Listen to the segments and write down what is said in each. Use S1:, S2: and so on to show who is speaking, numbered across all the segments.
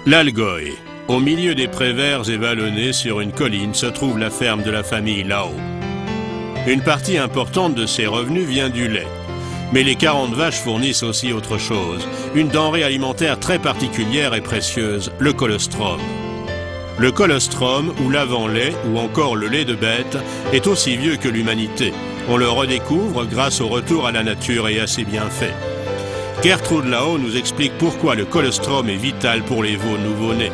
S1: L'Algoï. Au milieu des prés verts et vallonnés sur une colline se trouve la ferme de la famille Lao. Une partie importante de ses revenus vient du lait. Mais les 40 vaches fournissent aussi autre chose, une denrée alimentaire très particulière et précieuse, le colostrum. Le colostrum, ou l'avant-lait, ou encore le lait de bête, est aussi vieux que l'humanité. On le redécouvre grâce au retour à la nature et à ses bienfaits. Gertrude Lao nous explique pourquoi le colostrum est vital pour les veaux nouveau-nés.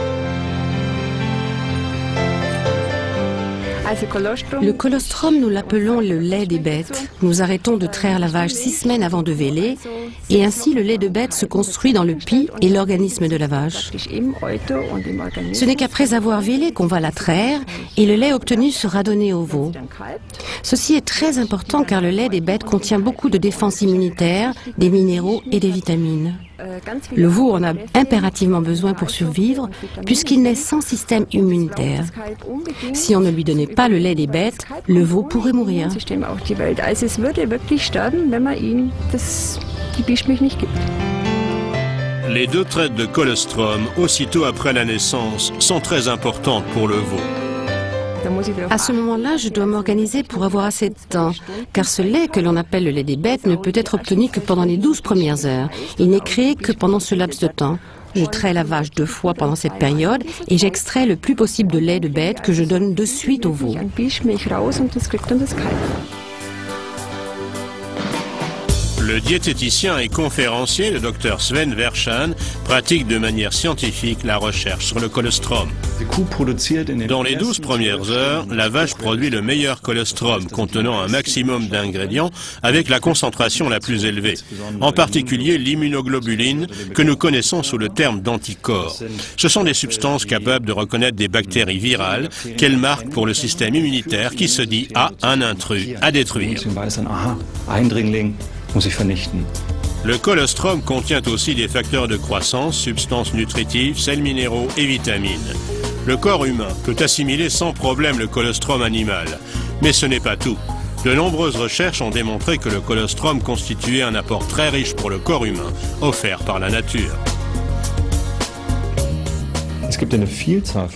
S2: Le colostrum, nous l'appelons le lait des bêtes. Nous arrêtons de traire la vache 6 semaines avant de véler, et ainsi le lait de bête se construit dans le pis et l'organisme de la vache. Ce n'est qu'après avoir vélé qu'on va la traire, et le lait obtenu sera donné au veau. Ceci est très important car le lait des bêtes contient beaucoup de défense immunitaire, des minéraux et des vitamines. Le veau en a impérativement besoin pour survivre, puisqu'il naît sans système immunitaire. Si on ne lui donnait pas le lait des bêtes, le veau pourrait mourir.
S1: Les 2 traites de colostrum, aussitôt après la naissance, sont très importantes pour le veau.
S2: À ce moment-là, je dois m'organiser pour avoir assez de temps, car ce lait que l'on appelle le lait des bêtes ne peut être obtenu que pendant les 12 premières heures. Il n'est créé que pendant ce laps de temps. Je traite la vache 2 fois pendant cette période et j'extrais le plus possible de lait de bête que je donne de suite au veau.
S1: Le diététicien et conférencier, le Dr Sven Verschan, pratique de manière scientifique la recherche sur le colostrum. Dans les 12 premières heures, la vache produit le meilleur colostrum contenant un maximum d'ingrédients avec la concentration la plus élevée, en particulier l'immunoglobuline que nous connaissons sous le terme d'anticorps. Ce sont des substances capables de reconnaître des bactéries virales qu'elles marquent pour le système immunitaire qui se dit « à un intrus à détruire ». Le colostrum contient aussi des facteurs de croissance, substances nutritives, sels minéraux et vitamines. Le corps humain peut assimiler sans problème le colostrum animal. Mais ce n'est pas tout. De nombreuses recherches ont démontré que le colostrum constituait un apport très riche pour le corps humain, offert par la nature.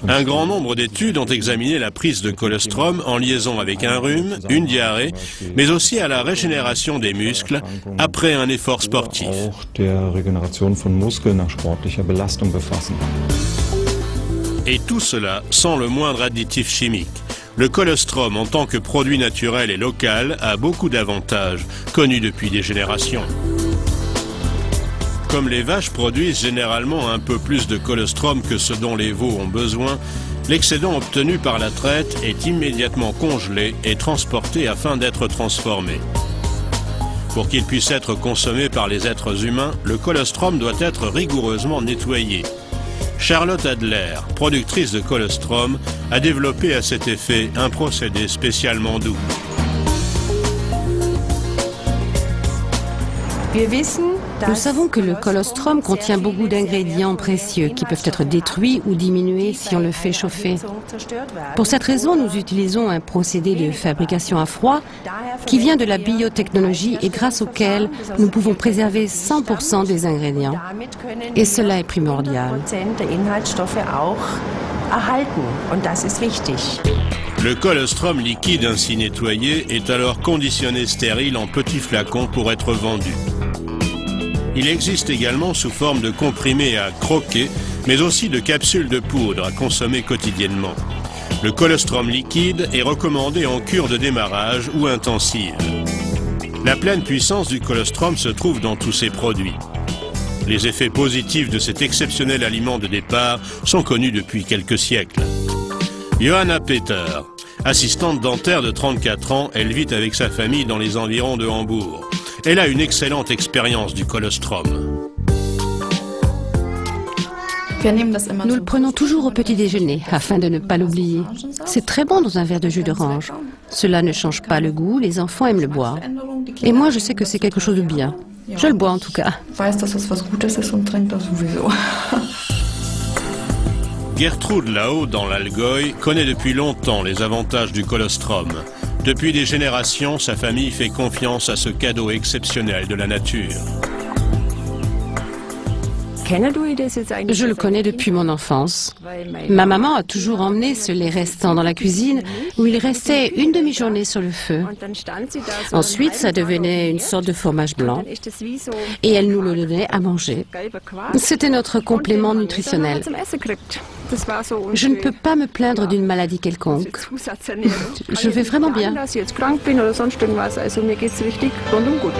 S1: Un grand nombre d'études ont examiné la prise de colostrum en liaison avec un rhume, une diarrhée, mais aussi à la régénération des muscles après un effort sportif. Et tout cela sans le moindre additif chimique. Le colostrum en tant que produit naturel et local a beaucoup d'avantages, connus depuis des générations. Comme les vaches produisent généralement un peu plus de colostrum que ce dont les veaux ont besoin, l'excédent obtenu par la traite est immédiatement congelé et transporté afin d'être transformé. Pour qu'il puisse être consommé par les êtres humains, le colostrum doit être rigoureusement nettoyé. Charlotte Adler, productrice de colostrum, a développé à cet effet un procédé spécialement doux.
S2: Nous savons que le colostrum contient beaucoup d'ingrédients précieux qui peuvent être détruits ou diminués si on le fait chauffer. Pour cette raison, nous utilisons un procédé de fabrication à froid qui vient de la biotechnologie et grâce auquel nous pouvons préserver 100% des ingrédients. Et cela est primordial.
S1: Le colostrum liquide ainsi nettoyé est alors conditionné stérile en petits flacons pour être vendu. Il existe également sous forme de comprimés à croquer, mais aussi de capsules de poudre à consommer quotidiennement. Le colostrum liquide est recommandé en cure de démarrage ou intensive. La pleine puissance du colostrum se trouve dans tous ces produits. Les effets positifs de cet exceptionnel aliment de départ sont connus depuis quelques siècles. Johanna Peter, assistante dentaire de 34 ans, elle vit avec sa famille dans les environs de Hambourg. Elle a une excellente expérience du colostrum.
S2: Nous le prenons toujours au petit déjeuner, afin de ne pas l'oublier. C'est très bon dans un verre de jus d'orange. Cela ne change pas le goût, les enfants aiment le boire. Et moi, je sais que c'est quelque chose de bien. Je le bois en tout cas.
S1: Gertrude Lao, dans l'Algoï, connaît depuis longtemps les avantages du colostrum. Depuis des générations, sa famille fait confiance à ce cadeau exceptionnel de la nature.
S2: Je le connais depuis mon enfance. Ma maman a toujours emmené ce lait restant dans la cuisine où il restait une demi-journée sur le feu. Ensuite, ça devenait une sorte de fromage blanc et elle nous le donnait à manger. C'était notre complément nutritionnel. Je ne peux pas me plaindre d'une maladie quelconque. Je vais vraiment bien.
S3: Dass ich jetzt krank bin oder sonst irgendwas, also mir geht's richtig rundum gut.